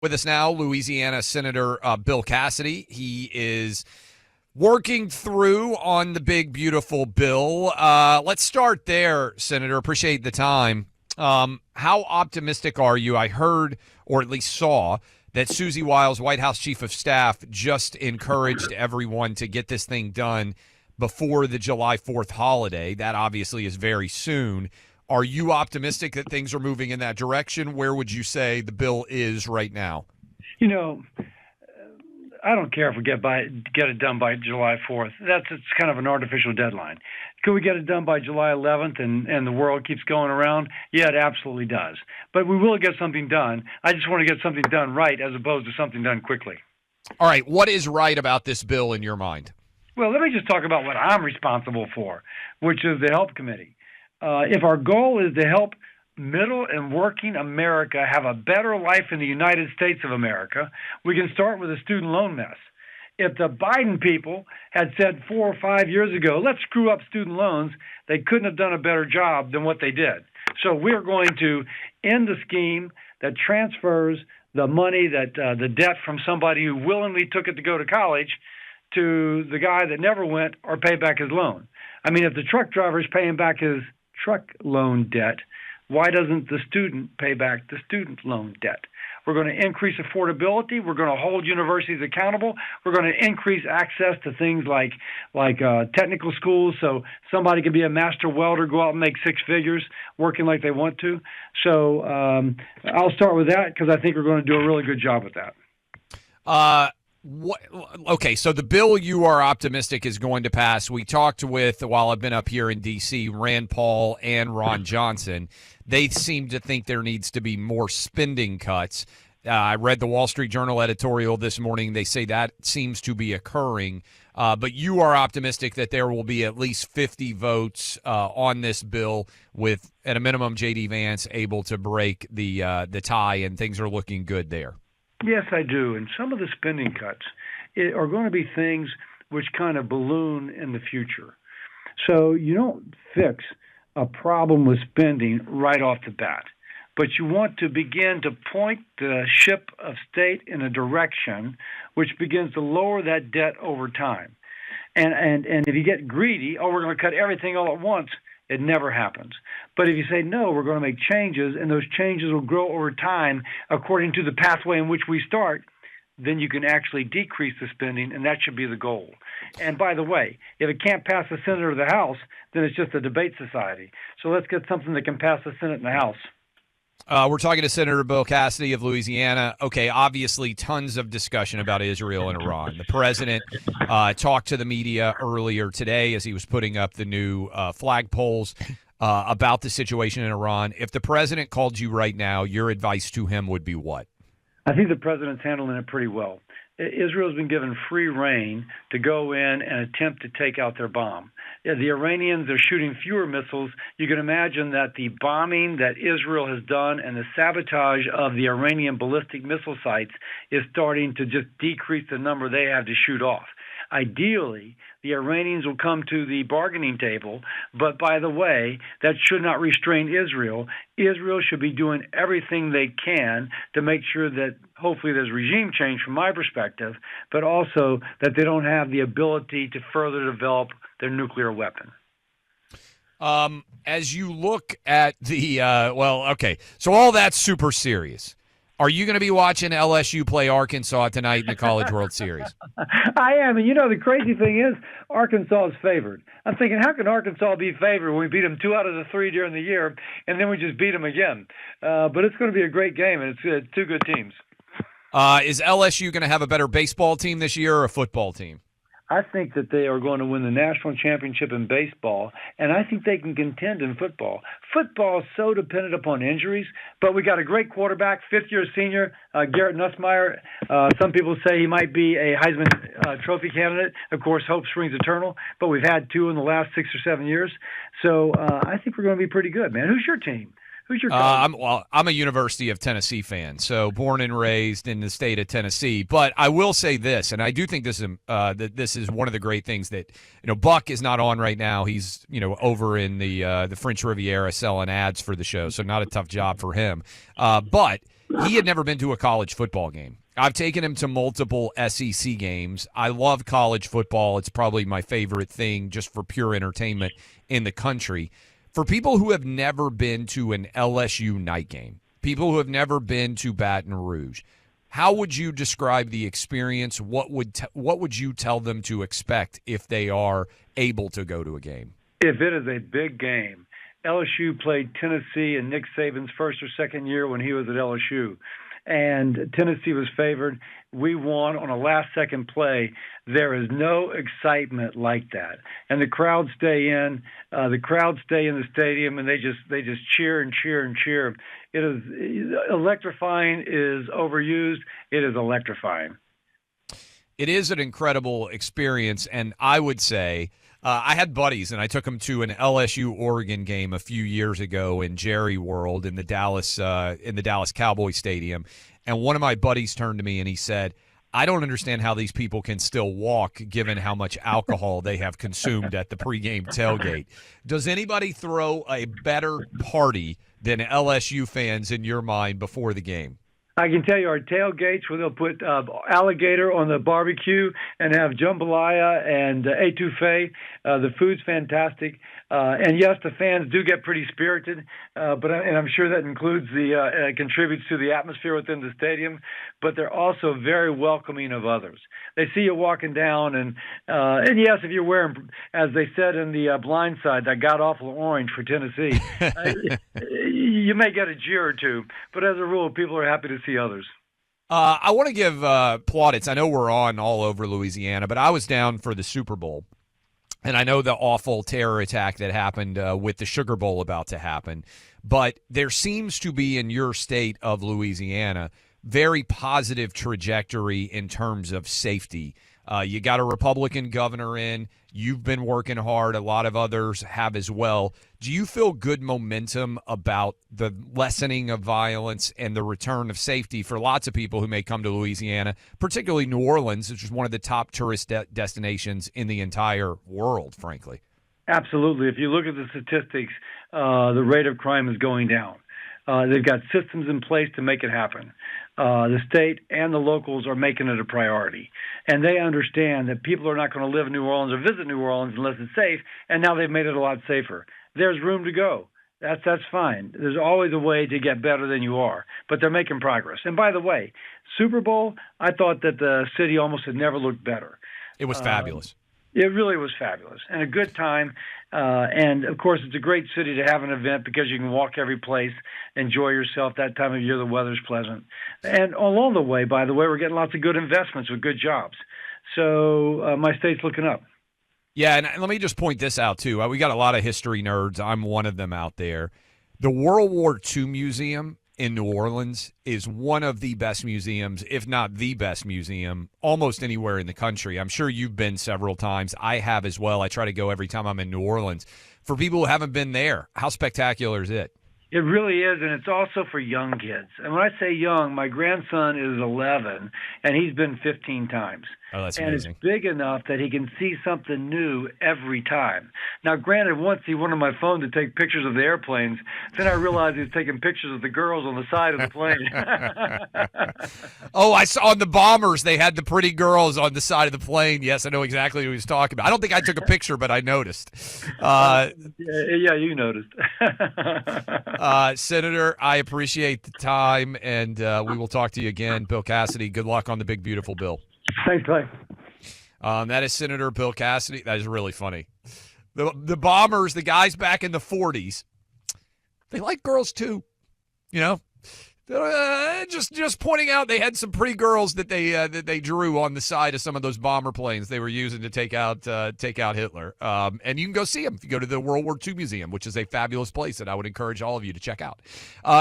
With us now, Louisiana Senator Bill Cassidy. He is working through on the big, beautiful bill. Let's start there, Senator. Appreciate the time. How optimistic are you? I heard, or at least saw, that Susie Wiles, White House Chief of Staff, just encouraged everyone to get this thing done before the July 4th holiday. That obviously is very soon. Are you optimistic that things are moving in that direction? Where would you say the bill is right now? You know, I don't care if we get it done by July 4th. It's kind of an artificial deadline. Could we get it done by July 11th and the world keeps going around? Yeah, it absolutely does. But we will get something done. I just want to get something done right as opposed to something done quickly. All right. What is right about this bill in your mind? Well, let me just talk about what I'm responsible for, which is the Help Committee. If our goal is to help middle and working America have a better life in the United States of America, we can start with a student loan mess. If the Biden people had said 4 or 5 years ago, let's screw up student loans, they couldn't have done a better job than what they did. So we're going to end the scheme that transfers the money, the debt from somebody who willingly took it to go to college to the guy that never went or paid back his loan. I mean, if the truck driver is paying back his truck loan debt, why doesn't the student pay back the student loan debt? We're going to increase affordability. We're going to hold universities accountable. We're going to increase access to things like technical schools, so somebody can be a master welder, go out and make six figures working like they want to. So I'll start with that because I think we're going to do a really good job with that. Okay, so the bill you are optimistic is going to pass. We talked with, while I've been up here in D.C., Rand Paul and Ron Johnson. They seem to think there needs to be more spending cuts. I read the Wall Street Journal editorial this morning. They say that seems to be occurring. But you are optimistic that there will be at least 50 votes on this bill with, at a minimum, J.D. Vance able to break the tie, and things are looking good there. Yes, I do. And some of the spending cuts are going to be things which kind of balloon in the future. So you don't fix a problem with spending right off the bat, but you want to begin to point the ship of state in a direction which begins to lower that debt over time. And if you get greedy, we're going to cut everything all at once, it never happens. But if you say, no, we're going to make changes, and those changes will grow over time according to the pathway in which we start, then you can actually decrease the spending, and that should be the goal. And by the way, if it can't pass the Senate or the House, then it's just a debate society. So let's get something that can pass the Senate and the House. We're talking to Senator Bill Cassidy of Louisiana. Okay, obviously tons of discussion about Israel and Iran. The president talked to the media earlier today as he was putting up the new flagpoles about the situation in Iran. If the president called you right now, your advice to him would be what? I think the president's handling it pretty well. Israel's been given free rein to go in and attempt to take out their bomb. The Iranians are shooting fewer missiles. You can imagine that the bombing that Israel has done and the sabotage of the Iranian ballistic missile sites is starting to just decrease the number they have to shoot off. Ideally, the Iranians will come to the bargaining table, but by the way, that should not restrain Israel. Israel should be doing everything they can to make sure that hopefully there's regime change from my perspective, but also that they don't have the ability to further develop their nuclear weapon. As you look at the, so all that's super serious. Are you going to be watching LSU play Arkansas tonight in the College World Series? I am. And the crazy thing is Arkansas is favored. I'm thinking, how can Arkansas be favored when we beat them 2 out of the 3 during the year, and then we just beat them again? But it's going to be a great game, and it's two good teams. Is LSU going to have a better baseball team this year or a football team? I think that they are going to win the national championship in baseball, and I think they can contend in football. Football is so dependent upon injuries, but we got a great quarterback, fifth-year senior, Garrett Nussmeier. Some people say he might be a Heisman Trophy candidate. Of course, hope springs eternal, but we've had 2 in the last 6 or 7 years. So I think we're going to be pretty good, man. Who's your team? Who's your coach? I'm a University of Tennessee fan, so born and raised in the state of Tennessee. But I will say this, and I do think this is one of the great things that Buck is not on right now. He's over in the French Riviera selling ads for the show, so not a tough job for him. But He had never been to a college football game. I've taken him to multiple SEC games. I love college football. It's probably my favorite thing just for pure entertainment in the country. For people who have never been to an LSU night game, people who have never been to Baton Rouge, how would you describe the experience? What would you tell them to expect if they are able to go to a game? If it is a big game, LSU played Tennessee in Nick Saban's first or second year when he was at LSU. And Tennessee was favored. We won on a last-second play. There is no excitement like that, and the crowds stay in. The crowds stay in the stadium, and they just cheer and cheer and cheer. It is electrifying. Is overused. It is electrifying. It is an incredible experience, and I would say I had buddies, and I took them to an LSU Oregon game a few years ago in Jerry World in the Dallas Cowboy Stadium, and one of my buddies turned to me and he said, "I don't understand how these people can still walk given how much alcohol they have consumed at the pregame tailgate." Does anybody throw a better party than LSU fans in your mind before the game? I can tell you our tailgates where they'll put alligator on the barbecue and have jambalaya and etouffee. The food's fantastic. And yes, the fans do get pretty spirited, but I'm sure that includes contributes to the atmosphere within the stadium. But they're also very welcoming of others. They see you walking down, and yes, if you're wearing, as they said in the Blind Side, that god-awful orange for Tennessee, you may get a jeer or two. But as a rule, people are happy to see others. I want to give plaudits. I know we're on all over Louisiana, but I was down for the Super Bowl. And I know the awful terror attack that happened with the Sugar Bowl about to happen. But there seems to be in your state of Louisiana very positive trajectory in terms of safety. You got a Republican governor in. You've been working hard. A lot of others have as well. Do you feel good momentum about the lessening of violence and the return of safety for lots of people who may come to Louisiana, particularly New Orleans, which is one of the top tourist destinations in the entire world, frankly? Absolutely. If you look at the statistics, the rate of crime is going down. They've got systems in place to make it happen. The state and the locals are making it a priority. And they understand that people are not going to live in New Orleans or visit New Orleans unless it's safe, and now they've made it a lot safer. There's room to go. That's fine. There's always a way to get better than you are, but they're making progress. And by the way, Super Bowl, I thought that the city almost had never looked better. It was fabulous. It really was fabulous and a good time. And, of course, it's a great city to have an event because you can walk every place, enjoy yourself. That time of year, the weather's pleasant. And along the way, by the way, we're getting lots of good investments with good jobs. So my state's looking up. Yeah, and let me just point this out, too. We got a lot of history nerds. I'm one of them out there. The World War II Museum in New Orleans is one of the best museums, if not the best museum, almost anywhere in the country. I'm sure you've been several times. I have as well. I try to go every time I'm in New Orleans. For people who haven't been there, how spectacular is it? It really is, and it's also for young kids. And when I say young, my grandson is 11, and he's been 15 times. Oh, that's and amazing. It's big enough that he can see something new every time. Now, granted, once he wanted my phone to take pictures of the airplanes, then I realized he was taking pictures of the girls on the side of the plane. Oh, I saw on the bombers, they had the pretty girls on the side of the plane. Yes, I know exactly what he was talking about. I don't think I took a picture, but I noticed. Yeah, you noticed. Senator, I appreciate the time, and we will talk to you again. Bill Cassidy, good luck on the big, beautiful bill. Thanks, Clay. That is Senator Bill Cassidy. That is really funny. The bombers, the guys back in the 40s, they like girls too, you know. Just pointing out they had some pretty girls that they drew on the side of some of those bomber planes they were using to take out Hitler. And you can go see them if you go to the World War II Museum, which is a fabulous place that I would encourage all of you to check out.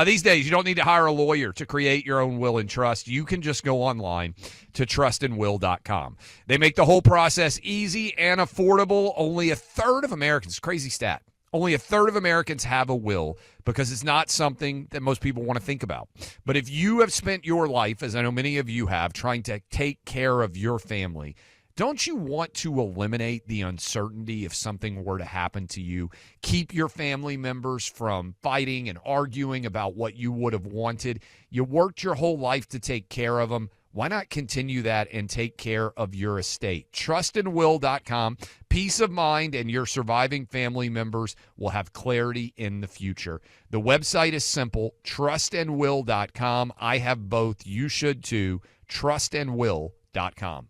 These days, you don't need to hire a lawyer to create your own will and trust. You can just go online to trustandwill.com. They make the whole process easy and affordable. Only a third of Americans, crazy stat, only a third of Americans have a will because it's not something that most people want to think about. But if you have spent your life, as I know many of you have, trying to take care of your family, Don't you want to eliminate the uncertainty if something were to happen to you? Keep your family members from fighting and arguing about what you would have wanted. You worked your whole life to take care of them. Why not continue that and take care of your estate? Trustandwill.com. Peace of mind, and your surviving family members will have clarity in the future. The website is simple, trustandwill.com. I have both. You should too. Trustandwill.com.